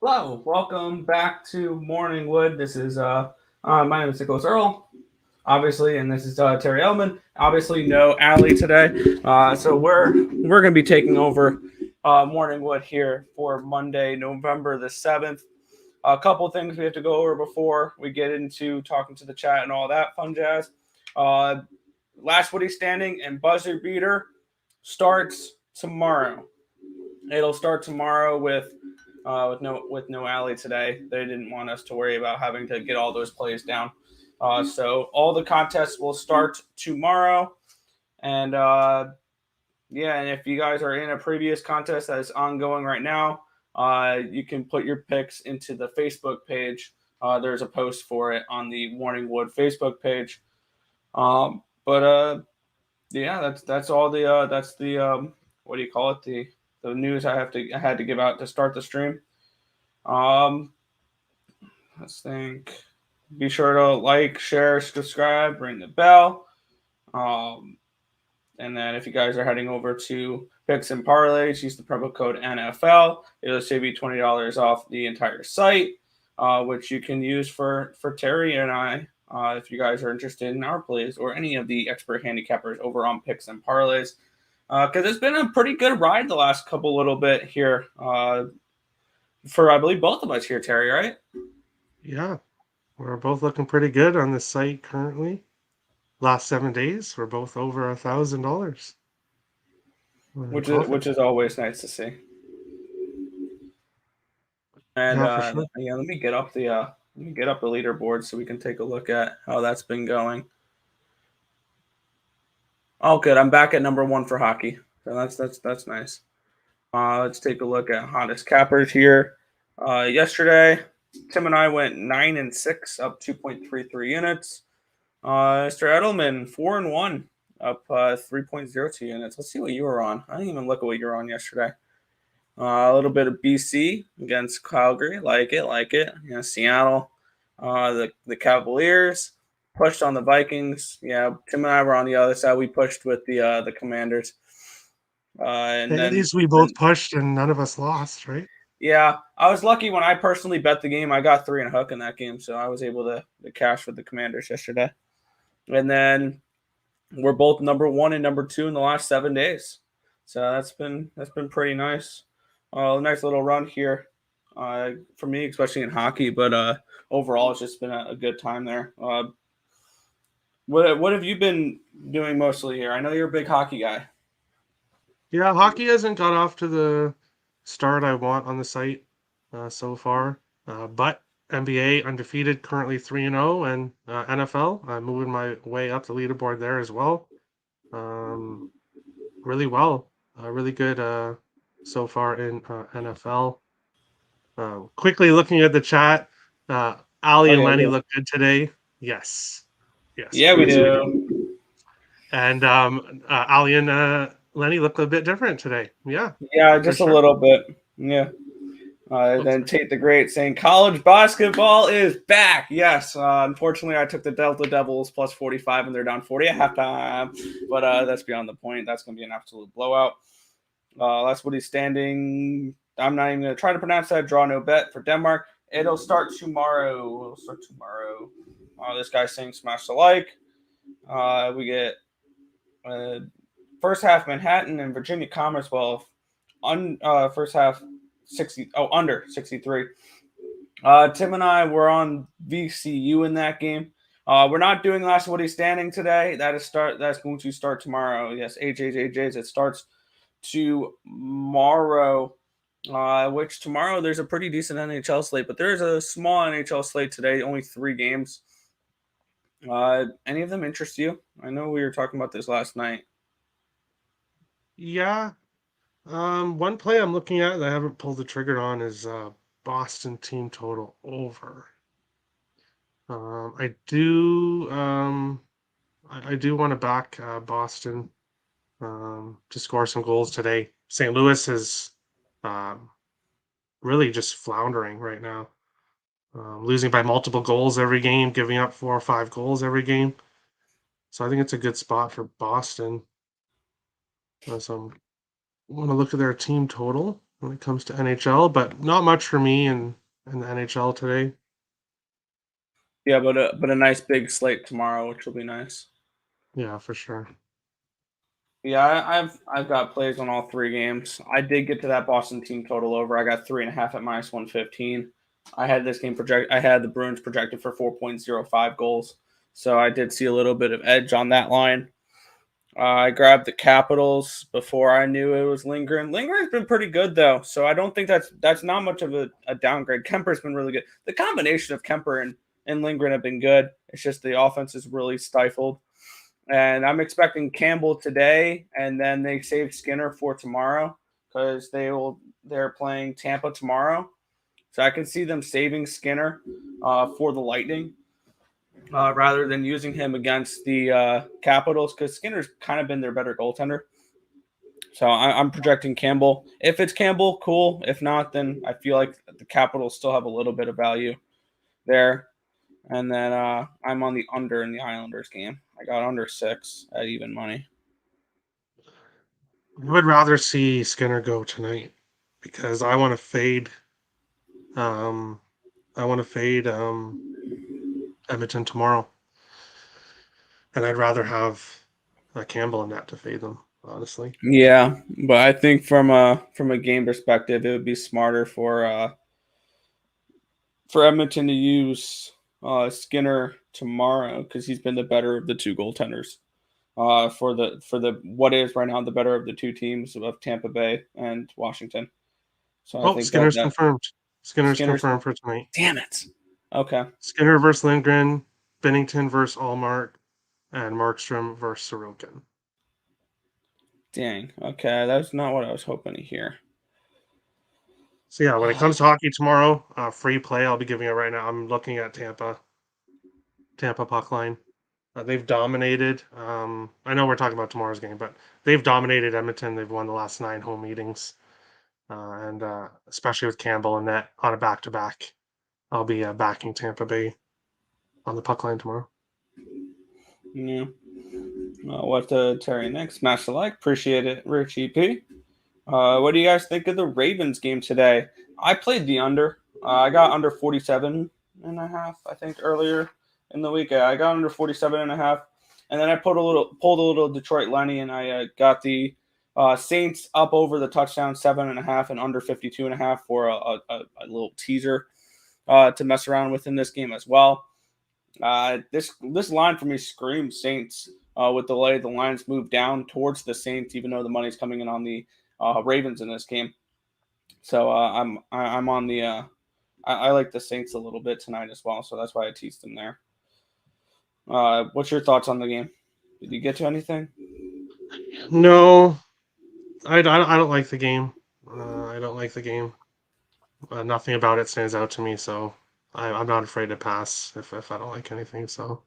Hello, welcome back to Morning Wood. This is my name is Nicholas Earl, obviously, and this is Terry Elman. Obviously, no Allie today, so we're gonna be taking over Morning Wood here for Monday, November the 7th. A couple things we have to go over before we get into talking to the chat and all that fun jazz. Uh, Last Woody standing and buzzer beater starts tomorrow. It'll start tomorrow with no alley today. They didn't want us to worry about having to get all those plays down. So all the contests will start tomorrow, and yeah, and if you guys are in a previous contest that is ongoing right now, you can put your picks into the Facebook page. There's a post for it on the Warning Wood Facebook page. But yeah, that's all that's the what do you call it, the news I had to give out to start the stream. Um, let's think. Be sure to like, share, subscribe, ring the bell. Um, and then if you guys are heading over to Picks and Parlays, use the promo code NFL. It'll save you $20 off the entire site, which you can use for Terry and I. If you guys are interested in our plays or any of the expert handicappers over on Picks and Parlays, because it's been a pretty good ride the last couple little bit here for I believe both of us here, Terry, right? Yeah, we're both looking pretty good on the site currently. Last 7 days, we're both over $1,000. We're in profit. Which is always nice to see. And Yeah, for sure. yeah, let me get up the leaderboard so we can take a look at how that's been going. Oh, good. I'm back at number one for hockey, so that's nice. Let's take a look at hottest cappers here. Yesterday, Tim and I went 9-6, up 2.33 units. Mr. Edelman 4-1, up 3.02 units. Let's see what you were on. I didn't even look at what you were on yesterday. A little bit of BC against Calgary, like it. You know, Seattle, the Cavaliers pushed on the Vikings. Yeah, Tim and I were on the other side. We pushed with the Commanders, and At then least we both pushed and none of us lost, right? yeah, I was lucky when I personally bet the game. I got 3 and a hook in that game, so I was able to cash with the Commanders yesterday. And then we're both number one and number two in the last 7 days, so that's been pretty nice. A nice little run here for me, especially in hockey. But overall, it's just been a good time there. What have you been doing mostly here? I know you're a big hockey guy. Yeah, hockey hasn't got off to the start I want on the site so far. But NBA undefeated, currently 3-0, and NFL, I'm moving my way up the leaderboard there as well. Um, really well, really good so far in NFL. Quickly looking at the chat, Ali Oh and yeah, Lenny yeah, look good today. Yes, yes, of yeah, we course we do. do. And Ali and Lenny look a bit different today. Yeah, Yeah, for just a sure. little bit. Yeah. Looks Then Tate the Great saying college basketball is back. Yes, unfortunately, I took the Delta Devils plus 45 and they're down 40 at halftime. But that's beyond the point. That's going to be an absolute blowout. That's what he's standing. I'm not even going to try to pronounce that. Draw no bet for Denmark. It'll start tomorrow. This guy's saying smash the like. We get uh, first half Manhattan and Virginia Commonwealth. First half 60. Oh, under 63. Tim and I were on VCU in that game. We're not doing Last Woody Standing today. That's going to start tomorrow. Yes, AJ's. It starts tomorrow. Which tomorrow there's a pretty decent NHL slate, but there's a small NHL slate today. Only 3 games. Any of them interest you? I know we were talking about this last night. Yeah. One play I'm looking at that I haven't pulled the trigger on is Boston team total over. I do I do want to back Boston to score some goals today. St. Louis is um, really just floundering right now, losing by multiple goals every game, giving up 4 or 5 goals every game. So I think it's a good spot for Boston. So I want to look at their team total. when it comes to NHL, but not much for me in the NHL today. Yeah, but a nice big slate tomorrow, which will be nice. Yeah, for sure. Yeah, I've got plays on all three games. I did get to that Boston team total over. I got 3.5 at -115. I had this game project. I had the Bruins projected for 4.05 goals, so I did see a little bit of edge on that line. I grabbed the Capitals before I knew it was Lindgren. Lindgren's been pretty good though, so I don't think that's not much of a downgrade. Kemper's been really good. The combination of Kemper and Lindgren have been good. It's just the offense is really stifled. And I'm expecting Campbell today, and then they save Skinner for tomorrow because they're playing Tampa tomorrow. So I can see them saving Skinner for the Lightning rather than using him against the Capitals because Skinner's kind of been their better goaltender. So I'm projecting Campbell. If it's Campbell, cool. If not, then I feel like the Capitals still have a little bit of value there. And then I'm on the under in the Islanders game. I got under 6 at even money. I would rather see Skinner go tonight because I want to fade. I want to fade Edmonton tomorrow, and I'd rather have Campbell in that to fade them. Honestly, Yeah, but I think from a game perspective, it would be smarter for Edmonton to use Skinner tomorrow because he's been the better of the two goaltenders. For the what is right now the better of the two teams of Tampa Bay and Washington. So I think Skinner's that confirmed. Skinner's Skinner's. confirmed for tonight. Damn it. Okay. Skinner versus Lindgren, Bennington versus Allmark, and Markstrom versus Sorokin. Dang. Okay, that's not what I was hoping to hear. So yeah, when it comes to hockey tomorrow, free play. I'll be giving it right now. I'm looking at Tampa puck line. They've dominated. I know we're talking about tomorrow's game, but they've dominated Edmonton. They've won the last 9 home meetings, and especially with Campbell and that on a back-to-back, I'll be backing Tampa Bay on the puck line tomorrow. Yeah. What Terry next? Smash the like. Appreciate it, Rich EP. What do you guys think of the Ravens game today? I played the under. I got under 47.5, I think, earlier in the week. I got under 47.5. And then I pulled a little Detroit Lenny, and I got the Saints up over the touchdown 7.5 and under 52.5 for a little teaser to mess around with in this game as well. This line for me screams Saints. With the way the lines move down towards the Saints, even though the money's coming in on the Ravens in this game. So I'm on the I like the Saints a little bit tonight as well. So that's why I teased them there. What's your thoughts on the game? Did you get to anything? No, I don't like the game. I don't like the game. Nothing about it stands out to me, so I'm not afraid to pass if I don't like anything. So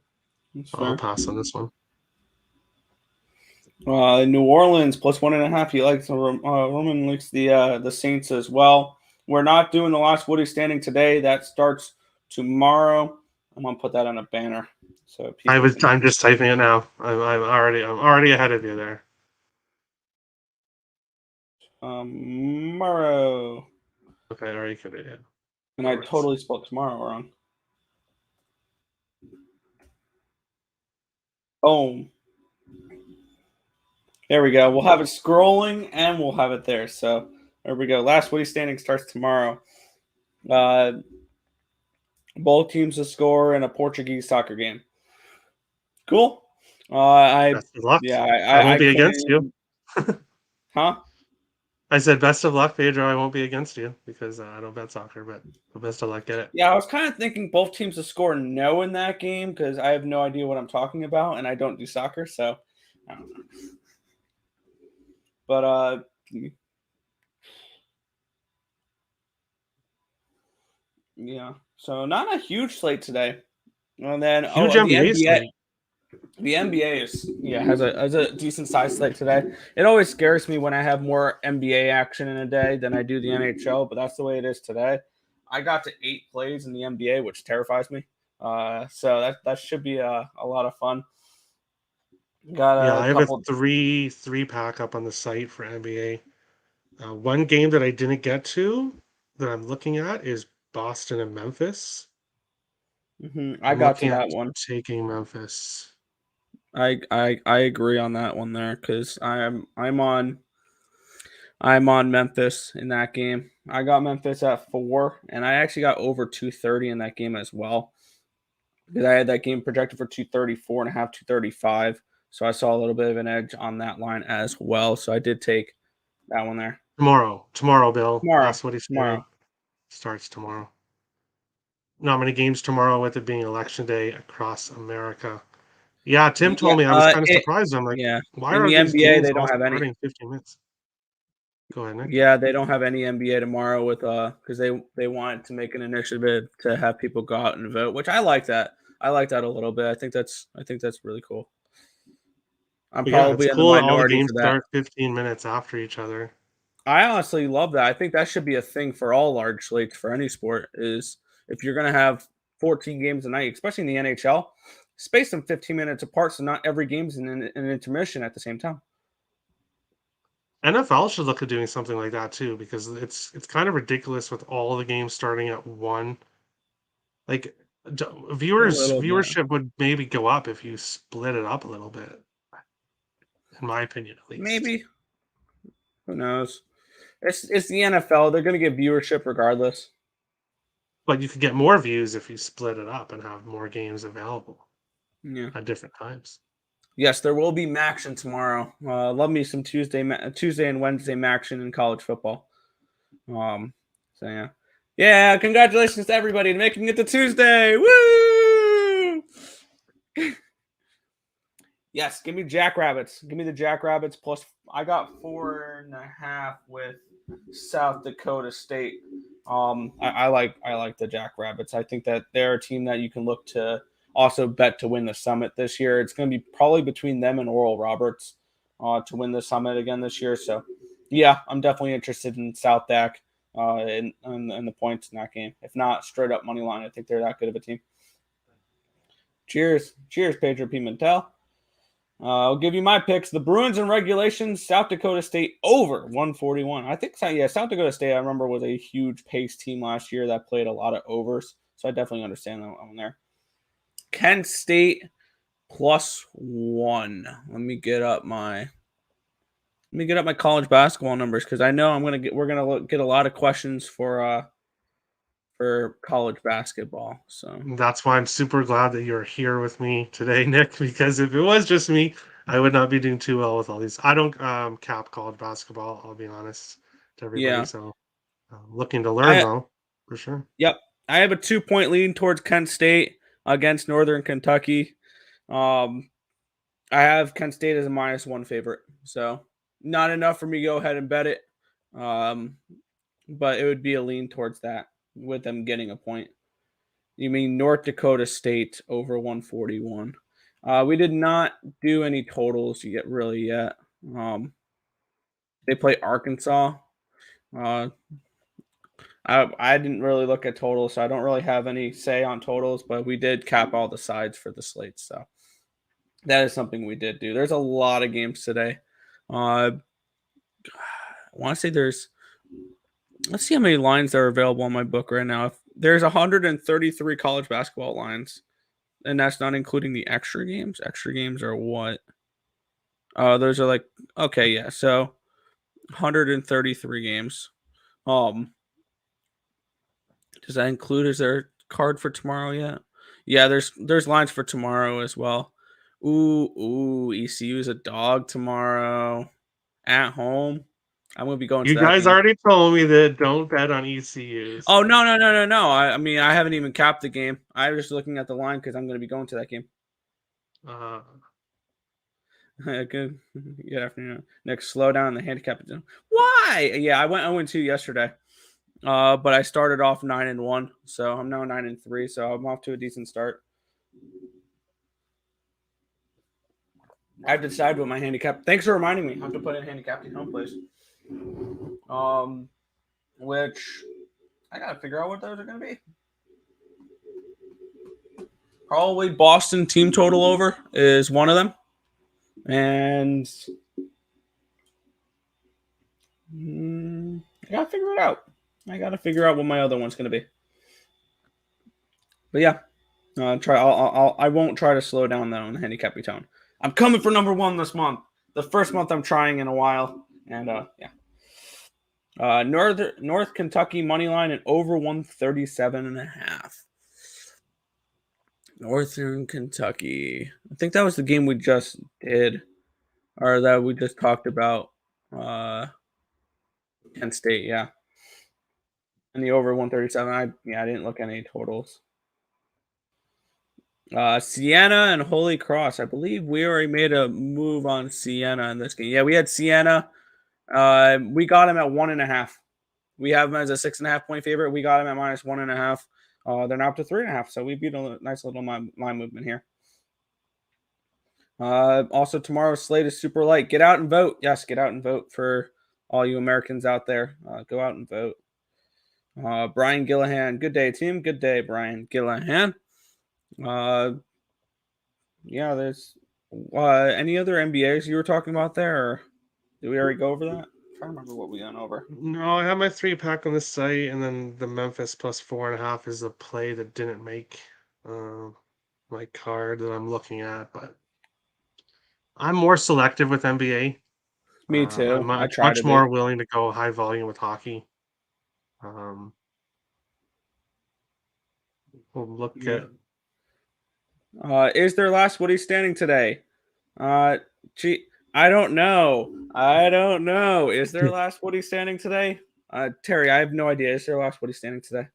I'll pass on this one. New Orleans plus 1.5. He likes Roman likes the Saints as well. We're not doing the last Woody standing today. That starts tomorrow. I'm gonna put that on a banner. So I'm just typing it now. I'm already ahead of you there. Tomorrow. Okay, I already could have. Yeah. And I totally spelled tomorrow wrong. Boom. There we go. We'll have it scrolling and we'll have it there. So there we go. Last Woody standing starts tomorrow. Both teams to score in a Portuguese soccer game. Cool. Best of luck. Yeah, I won't be against you. Huh? I said best of luck, Pedro. I won't be against you because I don't bet soccer, but best of luck. Get it. Yeah, I was kind of thinking both teams to score no in that game because I have no idea what I'm talking about and I don't do soccer, so I don't know. But yeah, so not a huge slate today. And then Huge the NBA slate. The NBA has a decent size slate today. It always scares me when I have more NBA action in a day than I do the NHL, but that's the way it is today. I got to 8 plays in the NBA, which terrifies me. So that should be a lot of fun. I have a three pack up on the site for NBA. One game that I didn't get to that I'm looking at is Boston and Memphis. I I'm got to looking at that one. taking Memphis. I agree on that one there because I'm on Memphis in that game. I got Memphis at 4, and I actually got over 230 in that game as well because I had that game projected for 234 and a half, 235. So I saw a little bit of an edge on that line as well. So I did take that one there. Tomorrow, Bill. Tomorrow, That's what he's saying. tomorrow. Starts tomorrow. Not many games tomorrow with it being election day across America. Yeah, Tim Yeah, told me. I was kind of surprised. I'm like, yeah. why In are the these NBA, games they all don't have any. starting 15 minutes? Go ahead, Nick. Yeah, they don't have any NBA tomorrow with because they wanted to make an initiative to have people go out and vote, which I like that. I like that a little bit. I think that's really cool. I'm But yeah, it's probably in the cool that all the minority games for that. start 15 minutes after each other. I honestly love that. I think that should be a thing for all large slates for any sport. Is if you're going to have 14 games a night, especially in the NHL, space them 15 minutes apart so not every game's in an intermission at the same time. NFL should look at doing something like that too, because it's kind of ridiculous with all the games starting at one. Like A little bit, viewership would maybe go up if you split it up a little bit, in my opinion at least. maybe. Who knows? It's the NFL. They're going to get viewership regardless. But you could get more views if you split it up and have more games available Yeah. at different times. Yes, there will be Maction tomorrow. Love me some Tuesday and Wednesday Maction in college football. So yeah, yeah. Congratulations to everybody making it to Tuesday. Woo! Yes, give me Jackrabbits. Give me the Jackrabbits plus. I got 4.5 with South Dakota State. I like the Jackrabbits. I think that they're a team that you can look to also bet to win the Summit this year. It's going to be probably between them and Oral Roberts to win the Summit again this year. So, yeah, I'm definitely interested in South Dak and the points in that game. If not, straight up money line. I think they're that good of a team. Cheers, Pedro Pimentel. I'll give you my picks. The Bruins in regulation, South Dakota State over 141. I think, South Dakota State, I remember, was a huge pace team last year that played a lot of overs. So I definitely understand that one there. Kent State +1. Let me get up my college basketball numbers because I know we're gonna get a lot of questions for college basketball. So That's why I'm super glad that you're here with me today, Nick, because if it was just me, I would not be doing too well with all these. I don't cap college basketball, I'll be honest to everybody. yeah, So looking to learn I though, for sure. yep, I have a 2-point lead towards Kent State against Northern Kentucky. I have Kent State as a -1 favorite, so not enough for me to go ahead and bet it. But it would be a lean towards that with them getting a point. You mean North Dakota State over 141? We did not do any totals yet. They play Arkansas. I didn't really look at totals, so I don't really have any say on totals. But we did cap all the sides for the slate, so that is something we did do. There's a lot of games today. I want to say there's. Let's see how many lines are available on my book right now. There's 133 college basketball lines, and that's not including the extra games. Extra games are what? Those are like okay, yeah. So 133 games. Does that include? Is there a card for tomorrow yet? Yeah, there's lines for tomorrow as well. Ooh, ECU is a dog tomorrow at home. I'm gonna be going You to that guys game. already told me that don't bet on ECU. Oh So. no! I mean, I haven't even capped the game. I was just looking at the line because I'm going to be going to that game. Uh, Good afternoon. Next, slow down the handicap. Why? Yeah, I went 0-2 yesterday. But I started off 9-1, so I'm now 9-3. So I'm off to a decent start. I have to decide what my handicap. Thanks for reminding me. I have to put in handicapping home place. Which I gotta figure out what those are gonna be. Probably Boston team total over is one of them. And I gotta figure it out. I gotta figure out what my other one's gonna be. But yeah, I won't try to slow down though in the handicap tone. I'm coming for number one this month. The first month I'm trying in a while, and yeah. North Kentucky money line and over 137.5. Northern Kentucky. I think that was the game we just did, or that we just talked about. Kent State, yeah, and the over 137. I didn't look at any totals. Siena and Holy Cross. I believe we already made a move on Siena in this game. Yeah, we had Siena. We got him at 1.5. We have him as a 6.5 point favorite. We got him at minus 1.5. They're now up to 3.5. So we beat a nice little line movement here. Also, tomorrow's slate is super light. Get out and vote. Yes, get out and vote for all you Americans out there. Go out and vote. Brian Gillahan. Good day, team. Good day, Brian Gillahan. Yeah, there's any other NBAs you were talking about there? Or did we already go over that? I'm trying to remember what we went over. No, I have my 3-pack on the site, and then the Memphis plus 4.5 is a play that didn't make my card that I'm looking at, but I'm more selective with NBA. Me too. I'm I try much to more be. willing to go high volume with hockey. We'll look Yeah. at. Is their last Woody standing today? Gee, I don't know. I don't know. Is their last Woody standing today? Terry, I have no idea. Is their last Woody standing today?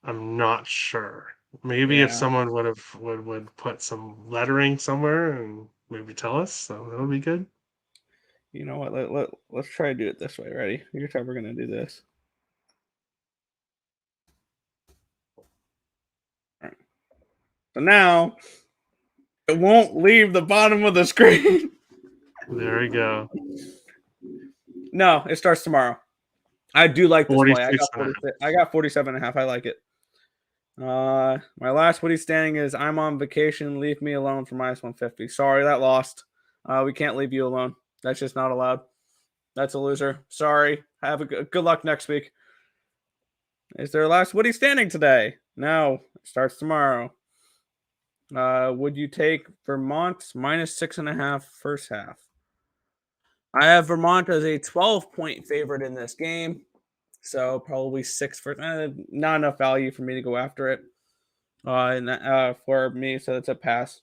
I'm not sure. Maybe if Yeah. someone would put some lettering somewhere and maybe tell us, so that would be good. You know what? Let's try to do it this way. Ready? Here's how we're gonna do this. All right. So now it won't leave the bottom of the screen. There we go. No, it starts tomorrow. I do like this play. 46 and a half. I got 47.5. I like it. My last Woody standing is I'm on vacation. Leave me alone for minus 150. Sorry, that lost. We can't leave you alone. That's just not allowed. That's a loser. Sorry. Have a good luck next week. Is their last Woody standing today? No. It starts tomorrow. Would you take Vermont minus 6.5 first half? I have Vermont as a 12-point favorite in this game. So probably 6 for not enough value for me to go after it. For me, so that's a pass.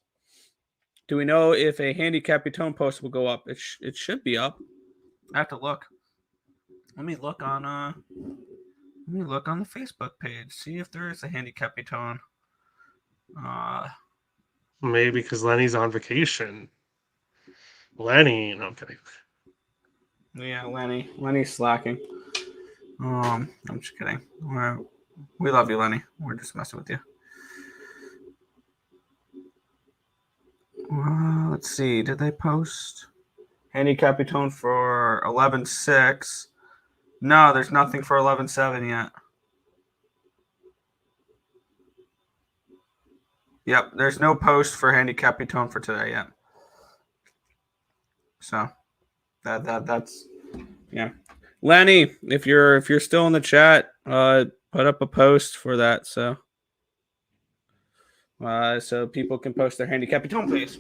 Do we know if a handicap tone post will go up? It should be up. I have to look. Let me look on the Facebook page. See if there is a handicap tone. Maybe because Lenny's on vacation. Lenny, no, I'm kidding. Yeah, Lenny's slacking. I'm just kidding. We love you, Lenny. We're just messing with you. Let's see. Did they post handicap tone for 11.6? No, there's nothing for 11.7 yet. Yep, there's no post for handicap tone for today yet. So that's yeah. Lenny, if you're still in the chat, put up a post for that so people can post their handicap tone, please.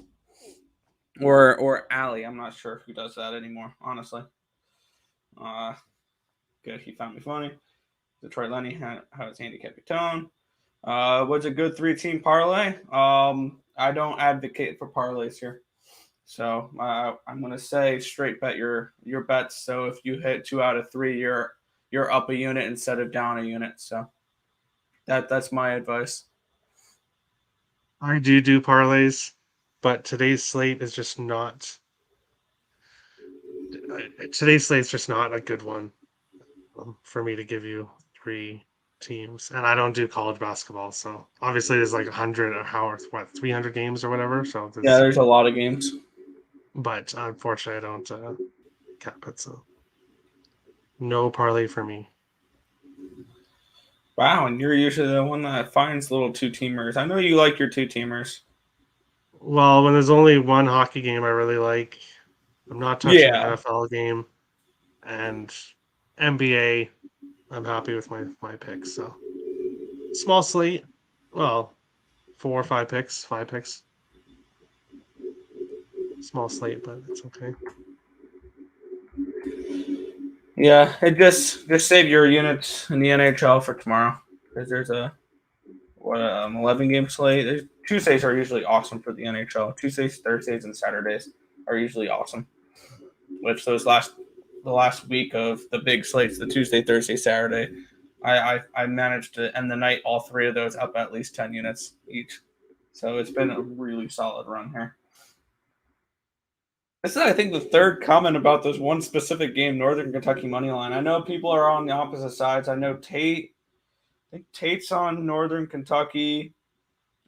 Or Allie, I'm not sure who does that anymore, honestly. Good, he found me funny. Detroit Lenny has handicap tone. What's a good 3-team parlay? I don't advocate for parlays here. So I'm gonna say straight bet your bets. So if you hit 2 out of 3, you're up a unit instead of down a unit. So that's my advice. I do parlays, but today's slate is just not. Today's slate's just not a good one for me to give you 3 teams, and I don't do college basketball, so obviously there's like 100 or 300 games or whatever. So there's a lot of games. But unfortunately, I don't cap it, so no parlay for me. Wow, and you're usually the one that finds little 2-teamers. I know you like your 2-teamers. Well, when there's only one hockey game I really like, I'm not touching an NFL game, and NBA, I'm happy with my picks. So small slate. Well, 4 or 5 picks, 5 picks. Small slate, but it's okay. Yeah, it just save your units in the NHL for tomorrow because there's a 11 game slate. Tuesdays are usually awesome for the NHL. Tuesdays, Thursdays, and Saturdays are usually awesome. Which the last week of the big slates, the Tuesday, Thursday, Saturday, I managed to end the night all three of those up at least 10 units each. So it's been a really solid run here. This is, I think, the third comment about this one specific game, Northern Kentucky money line. I know people are on the opposite sides. I know I think Tate's on Northern Kentucky,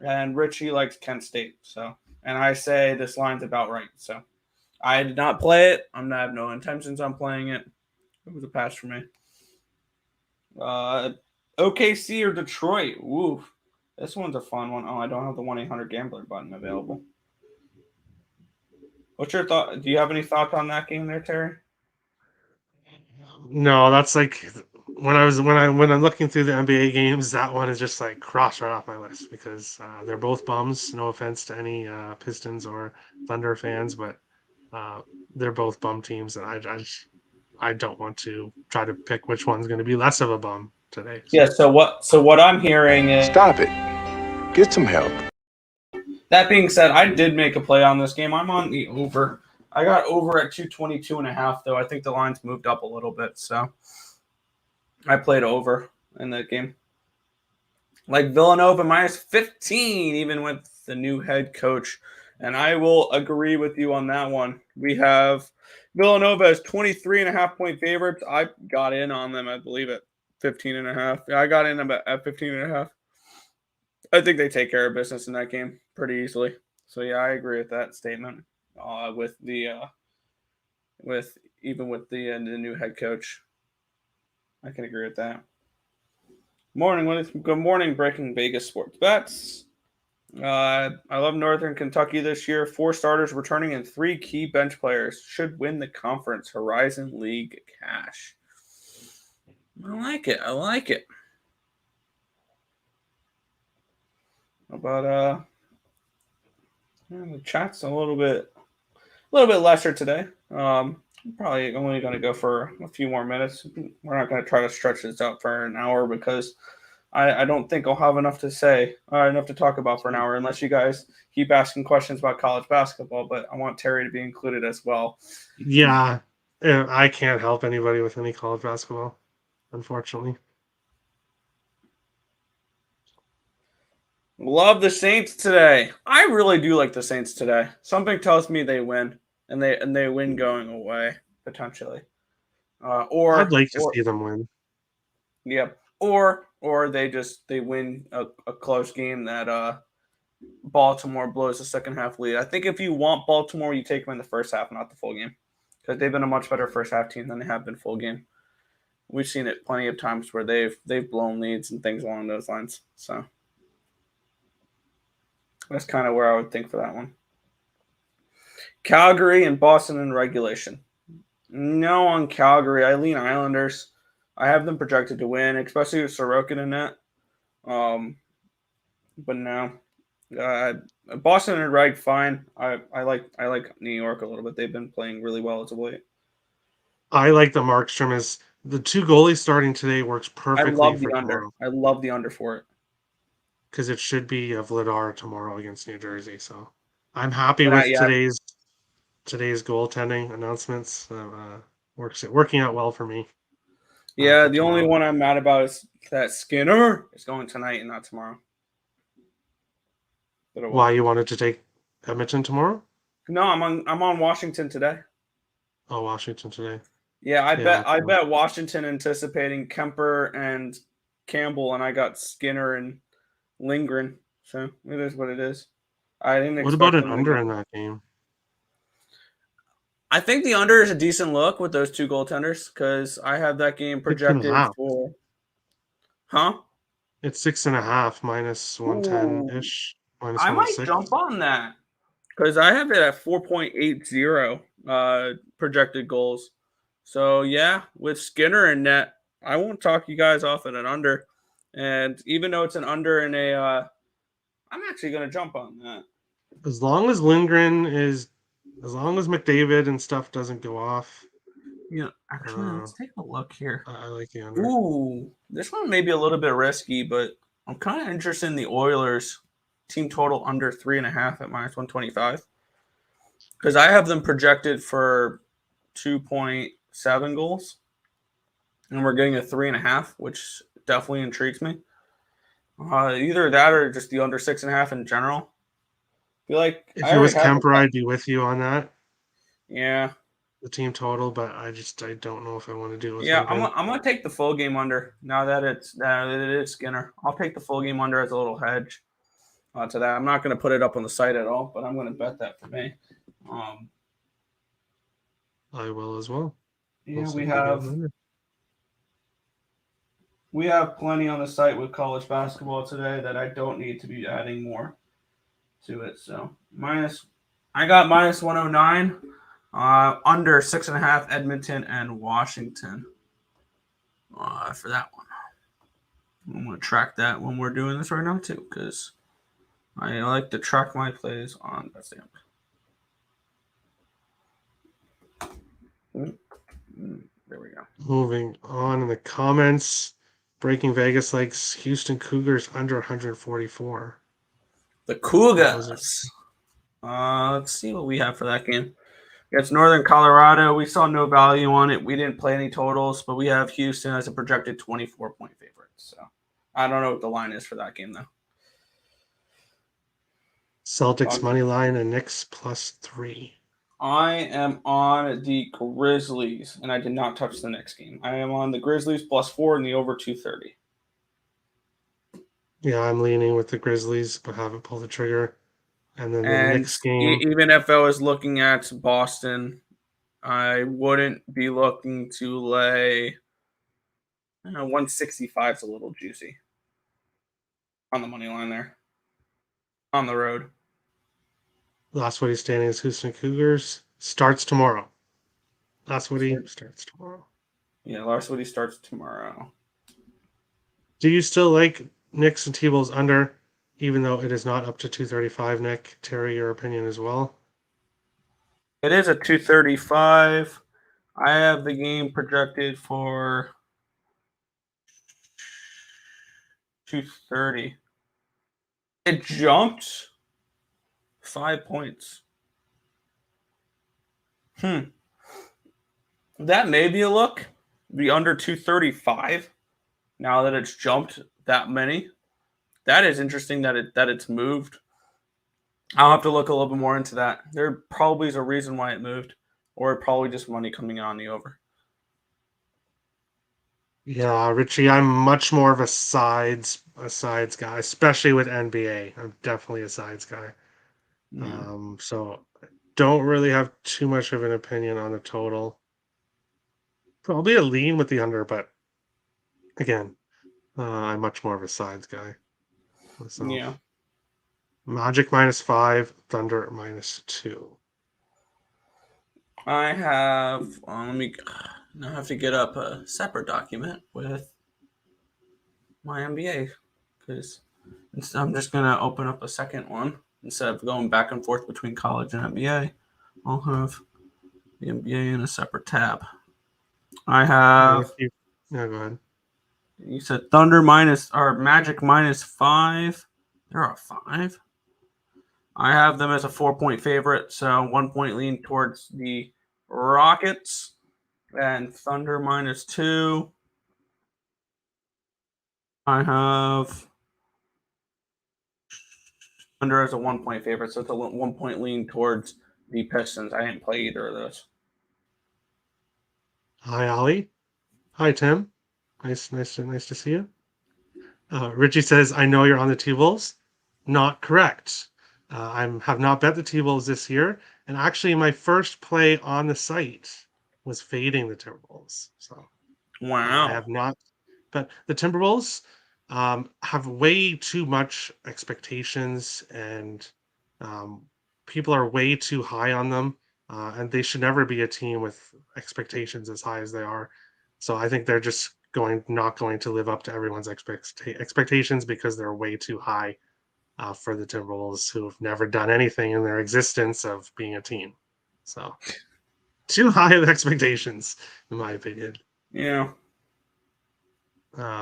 and Richie likes Kent State. So, and I say this line's about right. So, I did not play it. I have no intentions on playing it. It was a pass for me. OKC or Detroit? Woof. This one's a fun one. Oh, I don't have the 1-800-GAMBLER button available. What's your thought? Do you have any thoughts on that game there, Terry? No, that's like when I'm looking through the NBA games, that one is just like crossed right off my list because they're both bums. No offense to any Pistons or Thunder fans, but they're both bum teams, and I don't want to try to pick which one's going to be less of a bum today. So. Yeah. So what I'm hearing is stop it. Get some help. That being said, I did make a play on this game. I'm on the over. I got over at 222.5, though. I think the line's moved up a little bit, so I played over in that game. Like Villanova minus 15, even with the new head coach. And I will agree with you on that one. We have Villanova as 23.5-point favorites. I got in on them, I believe, at 15.5. Yeah, I got in at 15.5. I think they take care of business in that game pretty easily. So yeah, I agree with that statement. With the new head coach, I can agree with that. Good morning, breaking Vegas sports bets. I love Northern Kentucky this year. 4 starters returning and 3 key bench players should win the conference Horizon League cash. I like it. But the chat's a little bit lesser today. Probably only going to go for a few more minutes. We're not going to try to stretch this out for an hour because I don't think I'll have enough to say, enough to talk about for an hour, unless you guys keep asking questions about college basketball. But I want Terry to be included as well. Yeah, I can't help anybody with any college basketball, unfortunately. Love the Saints today. I really do like the Saints today. Something tells me they win, and they win going away potentially. Or I'd like to see them win. Yeah, or they win a close game that Baltimore blows the second half lead. I think if you want Baltimore, you take them in the first half, not the full game, because they've been a much better first half team than they have been full game. We've seen it plenty of times where they've blown leads and things along those lines. So that's kind of where I would think for that one. Calgary and Boston in regulation. No on Calgary. I lean Islanders. I have them projected to win, especially with Sorokin in that. But no. Boston and Reg, fine. I like New York a little bit. They've been playing really well as of late. I like the Markstrom as the 2 goalies starting today works perfectly. I love the for under. tomorrow. I love the under for it. Because it should be of Vladar tomorrow against New Jersey. So I'm happy with today's goaltending announcements. Working out well for me. Yeah, the only one I'm mad about is that Skinner is going tonight and not tomorrow. Why you wanted to take Edmonton tomorrow? No, I'm on Washington today. Oh, Washington today. Yeah, I bet Washington anticipating Kemper and Campbell, and I got Skinner and Lindgren. So it is what it is. I didn't. What about an under in that game? I think the under is a decent look with those 2 goaltenders because I have that game projected for. Huh? It's 6.5 minus 110-ish. Minus I might jump on that because I have it at 4.80 projected goals. So yeah, with Skinner in net, I won't talk you guys off at an under. And even though it's an under in a, I'm actually going to jump on that. As long as Lindgren is, as long as McDavid and stuff doesn't go off, Yeah, actually, let's take a look here. I like the under. Ooh, this one may be a little bit risky, but I'm kind of interested in the Oilers team total under 3.5 at -125 because I have them projected for 2.7 goals, and we're getting a 3.5, which definitely intrigues me. Either that or just the under 6.5 in general. I feel like If I it was already have Kemper, I'd be with you on that. Yeah. The team total, but I don't know if I want to do it with Yeah, Lindgren. I'm gonna take the full game under now that it is Skinner. I'll take the full game under as a little hedge to that. I'm not gonna put it up on the site at all, but I'm gonna bet that for me. I will as well. Yeah, We'll we have plenty on the site with college basketball today that I don't need to be adding more to it. So I got -109. Under 6.5 Edmonton and Washington for that one. I'm going to track that when we're doing this right now too, because I like to track my plays on that stamp. There we go. Moving on in the comments, Breaking Vegas likes Houston Cougars under 144. The Cougars. Let's see what we have for that game. It's Northern Colorado. We saw no value on it. We didn't play any totals, but we have Houston as a projected 24-point favorite. So I don't know what the line is for that game, though. Celtics money line and Knicks +3. I am on the Grizzlies, and I did not touch the next game. I am on the Grizzlies +4 and the over 230. Yeah, I'm leaning with the Grizzlies, but haven't pulled the trigger. And then the next game. Even if I was looking at Boston, I wouldn't be looking to lay. 165 is a little juicy on the money line there. On the road. Last Woody standing is Houston Cougars. Starts tomorrow. Last Woody starts tomorrow. Yeah, Last Woody starts tomorrow. Do you still like Knicks and T-Bulls under, even though it is not up to 235, Nick? Terry, your opinion as well? It is a 235. I have the game projected for 230. It jumped 5 points. That may be a look. Be under 235 now that it's jumped that many. That is interesting that it's moved. I'll have to look a little bit more into that. There probably is a reason why it moved, or probably just money coming on the over. Yeah, Richie, I'm much more of a sides guy, especially with NBA. I'm definitely a sides guy. So don't really have too much of an opinion on the total. Probably a lean with the under, but again, I'm much more of a sides guy myself. Yeah. Magic -5, Thunder -2. I have. Now I have to get up a separate document with my NBA because I'm just gonna open up a second one instead of going back and forth between college and NBA. I'll have the NBA in a separate tab. I have. Yeah, go ahead. You said Thunder Magic -5. They're a 5. I have them as a 4-point favorite, so 1 point lean towards the Rockets. And Thunder -2. I have Thunder as a 1 point favorite, so it's a 1 point lean towards the Pistons. I didn't play either of those. Hi, Ollie. Hi, Tim. Nice to see you. Richie says, "I know you're on the T-Bulls." Not correct. I have not bet the T-Bulls this year, and actually, my first play on the site was fading the Timberwolves. So, Wow. I have not. But the Timberwolves have way too much expectations, and people are way too high on them. and they should never be a team with expectations as high as they are. So I think they're just not going to live up to everyone's expectations because they're way too high for the Timberwolves, who have never done anything in their existence of being a team. So too high of expectations, in my opinion. Yeah.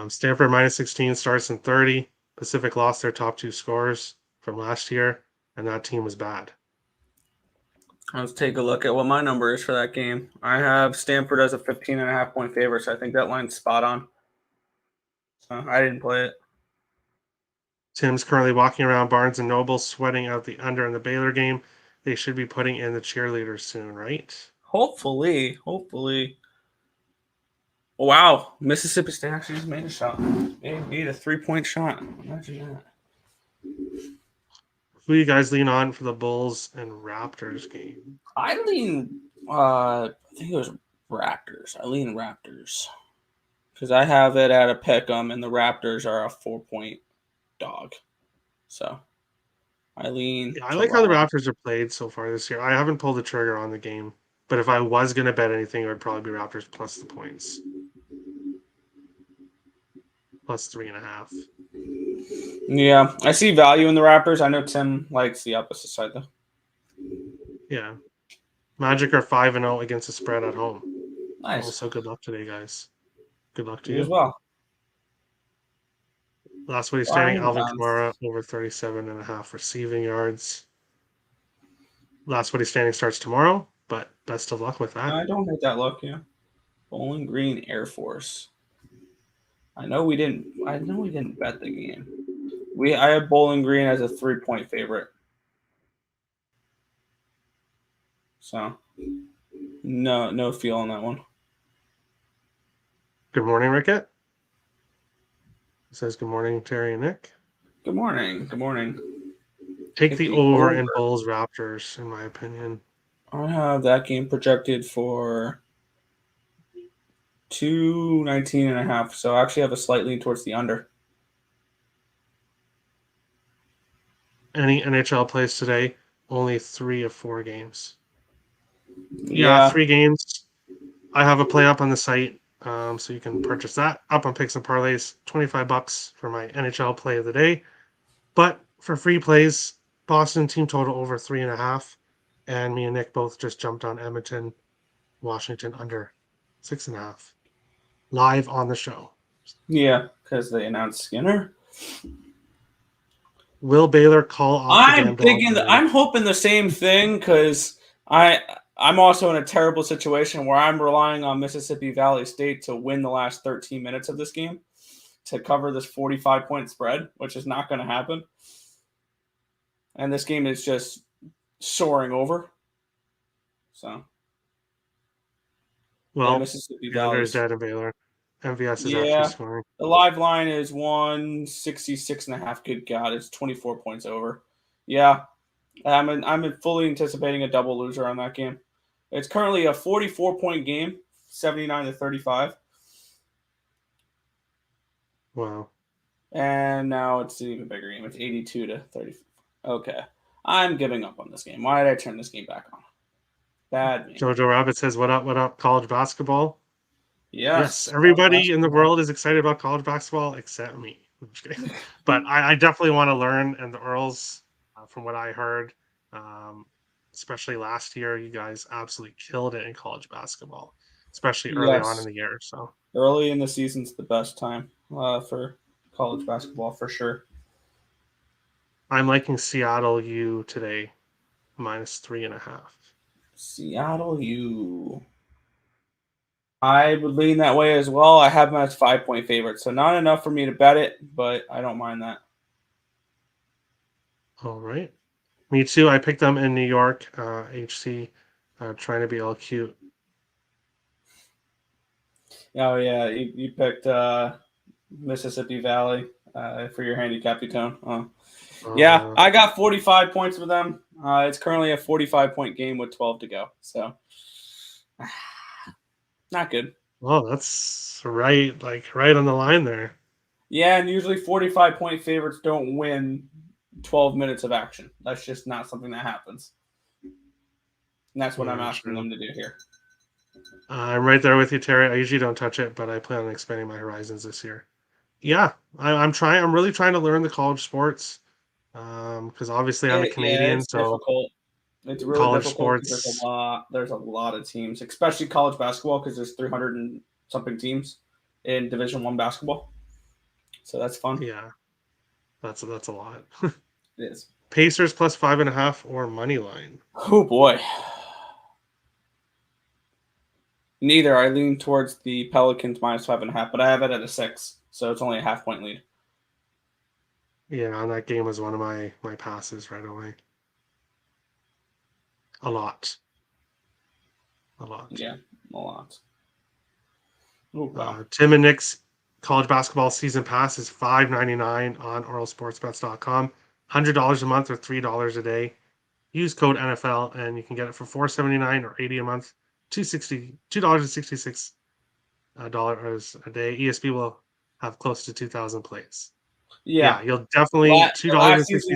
Stanford minus 16, Stars in 30. Pacific lost their top 2 scorers from last year, and that team was bad. Let's take a look at what my number is for that game. I have Stanford as a 15.5-point favorite, so I think that line's spot on. So I didn't play it. Tim's currently walking around Barnes & Noble sweating out the under in the Baylor game. They should be putting in the cheerleaders soon, right? Hopefully. Wow. Mississippi State actually just made a shot. They made a 3-point shot. Imagine that. Who do you guys lean on for the Bulls and Raptors game? I lean, I think it was Raptors. I lean Raptors. Because I have it at a pick'em, and the Raptors are a 4-point dog. So I lean. Yeah, I like how the Raptors are played so far this year. I haven't pulled the trigger on the game, but if I was going to bet anything, it would probably be Raptors plus the points. Plus 3.5. Yeah, I see value in the Raptors. I know Tim likes the opposite side, though. Yeah. Magic are 5-0 against the spread at home. Nice. Also, good luck today, guys. Good luck to You you as well. Last week standing, Alvin Kamara over 37.5 receiving yards. Last week standing starts tomorrow, but best of luck with that. I don't hate that look, yeah. Bowling Green Air Force. I know we didn't bet the game. I have Bowling Green as a 3-point favorite. So no feel on that one. Good morning, Rickett. It says good morning, Terry and Nick. Good morning. Take the over in Bulls Raptors, in my opinion. I have that game projected for 219.5. So I actually have a slight lean towards the under. Any NHL plays today, only 3 of 4 games. Yeah, 3 games. I have a play up on the site, so you can purchase that. Up on Picks and Parlays, $25 for my NHL play of the day. But for free plays, Boston team total over 3.5. And me and Nick both just jumped on Edmonton, Washington under 6.5. Live on the show. Yeah, because they announced Skinner. Will Baylor call off the damn dog? I'm hoping the same thing because I'm also in a terrible situation where I'm relying on Mississippi Valley State to win the last 13 minutes of this game to cover this 45-point spread, which is not going to happen. And this game is just soaring over. So, well, Mississippi Valley is dead in Baylor. MVS is actually scoring. The live line is 166.5. Good God, it's 24 points over. Yeah, I'm fully anticipating a double loser on that game. It's currently a 44-point game, 79-35. Wow. And now it's an even bigger game. It's 82-30. Okay. I'm giving up on this game. Why did I turn this game back on? Bad me. Jojo Rabbit says, what up, college basketball? Yes. Everybody in the world is excited about college basketball except me. But I definitely want to learn. And the Earls, from what I heard, especially last year, you guys absolutely killed it in college basketball, especially early on in the year. So early in the season's the best time for college basketball for sure. I'm liking Seattle U today, minus 3.5. Seattle U. I would lean that way as well. I have them as 5-point favorites, so not enough for me to bet it, but I don't mind that. All right. Me too. I picked them in New York, HC, trying to be all cute. Oh, yeah. You picked Mississippi Valley for your handicap tone. Yeah, I got 45 points with them. It's currently a 45-point game with 12 to go. So, not good. Well, that's right on the line there. Yeah, and usually 45-point favorites don't win 12 minutes of action. That's just not something that happens. And that's what I'm Yeah, asking true. them to do here. I'm right there with you, Terry. I usually don't touch it, but I plan on expanding my horizons this year. Yeah, I'm trying. I'm really trying to learn the college sports because obviously I'm a Canadian, It's so difficult. It's really college difficult because sports. there's a lot of teams, especially college basketball, because there's 300 and something teams in Division One basketball. So that's fun. Yeah, that's a lot. It is. Pacers plus 5.5 or money line. Oh boy. Neither. I lean towards the Pelicans minus 5.5, but I have it at a 6, so it's only a half-point lead. Yeah, and that game was one of my passes right away. A lot. Yeah, a lot. Oh wow. Tim and Nick's college basketball season pass is $5.99 on oralsportsbets.com. $100 a month or $3 a day. Use code NFL and you can get it for $4.79 or $80 a month. $2.66 a day. ESP will have close to 2,000 plays. Yeah. Yeah, you'll definitely Last season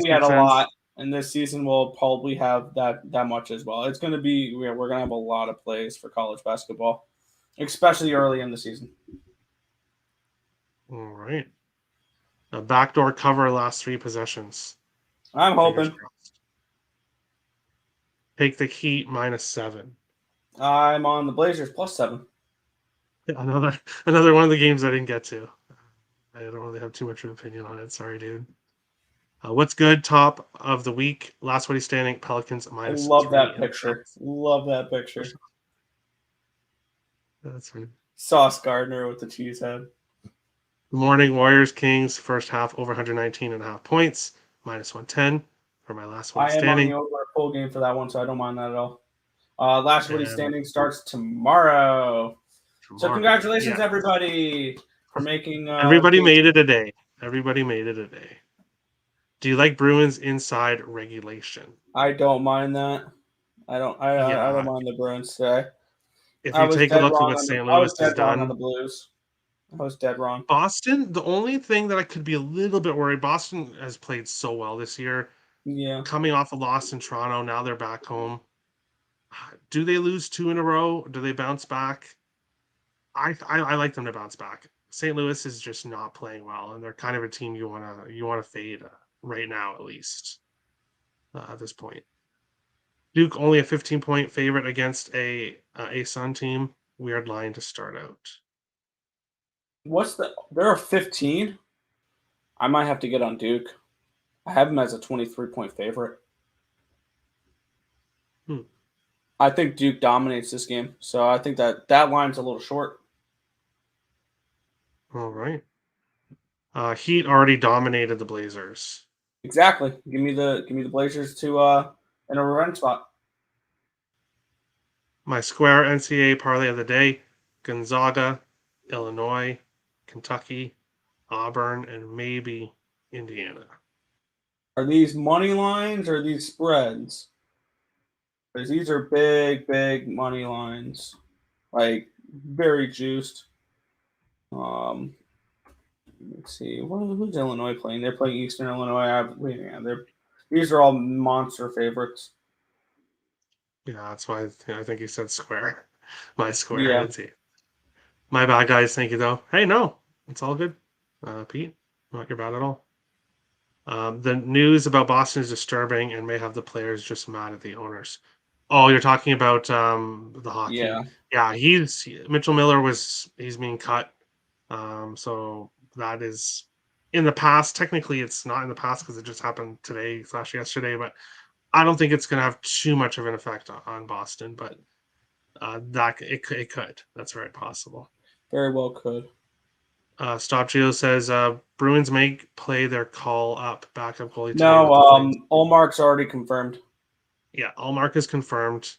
we had a $2.66. lot, and this season we'll probably have that much as well. It's going to be we're going to have a lot of plays for college basketball, especially early in the season. All right. A backdoor cover last 3 possessions. I'm Fingers hoping. crossed. Take the Heat -7. I'm on the Blazers +7. Another one of the games I didn't get to. I don't really have too much of an opinion on it. Sorry, dude. What's good? Top of the week. Last Woody standing. Pelicans I love that -3. picture. Love that picture. That's right. Sauce Gardner with the cheese head. Good morning, Warriors Kings. First half over 119.5 points. -110 for my last one I am on standing. the over full game for that one, so I don't mind that at all. Last Woody And standing starts tomorrow. So congratulations, Yeah. everybody, for making. Everybody made it a day. Everybody made it a day. Do you like Bruins inside regulation? I don't mind that. I don't Yeah. mind the Bruins today. If I you was take a dead look at wrong what on St. I Louis was has dead wrong on the done, Blues. I was dead wrong. Boston, the only thing that I could be a little bit worried, Boston has played so well this year. Yeah. Coming off a loss in Toronto, now they're back home. Do they lose 2 in a row? Do they bounce back? I like them to bounce back. St. Louis is just not playing well, and they're kind of a team you wanna fade right now at least at this point. Duke only a 15-point favorite against a Sun team. Weird line to start out. There are 15? I might have to get on Duke. I have them as a 23-point favorite. I think Duke dominates this game, so I think that line's a little short. All right. Heat already dominated the Blazers. Exactly. Give me the Blazers to in a revenge spot. My square NCAA parlay of the day: Gonzaga, Illinois, Kentucky, Auburn, and maybe Indiana. Are these money lines or are these spreads? Because these are big money lines, like very juiced. Let's see, who's Illinois playing? They're playing Eastern Illinois. These are all monster favorites. Yeah, that's why I think you said square. My square. I Yeah, didn't see it. My bad, guys. Thank you, though. Hey, no, it's all good. Pete, not your bad at all. The news about Boston is disturbing and may have the players just mad at the owners. Oh, you're talking about the hockey. yeah, Yeah, Mitchell Miller he's being cut. So that is in the past. Technically, it's not in the past because it just happened today/yesterday. But I don't think it's going to have too much of an effect on Boston. But that it could. That's very possible. very well could. Stop Geo says Bruins may play their call up backup goalie today No, with the Flames. Olmark's already confirmed. Yeah, Allmark is confirmed.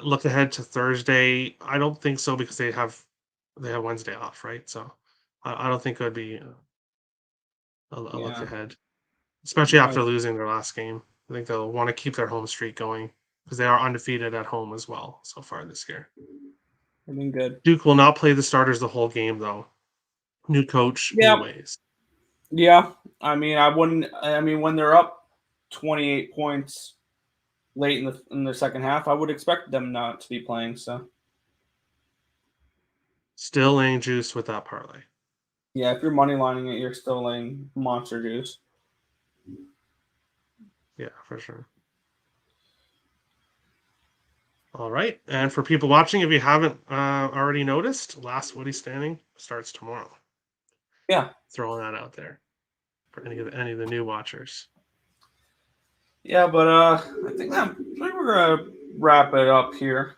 Look ahead to Thursday. I don't think so because they have Wednesday off, right? So I don't think it would be a look Yeah, ahead, especially right. after losing their last game. I think they'll want to keep their home streak going because they are undefeated at home as well so far this year. They've been good. Duke will not play the starters the whole game though. New coach, Yeah, new ways. yeah. I mean, I wouldn't. I mean, when they're up 28 points, late in the second half, I would expect them not to be playing. So Still laying juice with that parlay. yeah, if you're money lining it, you're still laying monster juice. Yeah, for sure. All right. And for people watching, if you haven't already noticed, last Woody standing starts tomorrow. Yeah. Throwing that out there for any of the new watchers. Yeah, but I think we're gonna wrap it up here.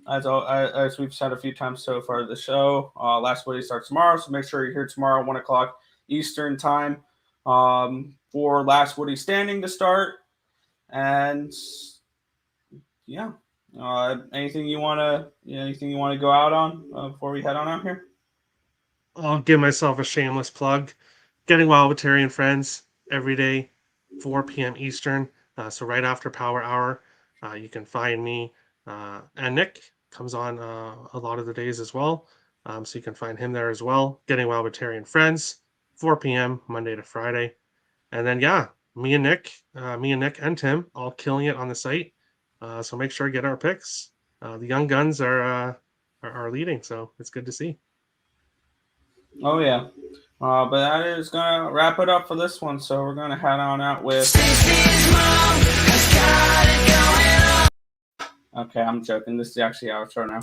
As we've said a few times so far the show, last Woody starts tomorrow, so make sure you're here tomorrow, 1:00 Eastern time, for last Woody standing to start. And yeah, anything you wanna go out on before we head on out here? I'll give myself a shameless plug. Getting Wild with Terry and Friends every day, 4 p.m. Eastern. So right after Power Hour, you can find me. And Nick comes on a lot of the days as well. So you can find him there as well. Getting Wild with Terry and Friends, 4 p.m. Monday to Friday. And then, yeah, me and Nick and Tim all killing it on the site. So make sure to get our picks. The young guns are leading, so it's good to see. Oh yeah, but that is gonna wrap it up for this one. So we're gonna head on out with. Okay, I'm joking. This is actually our outro now.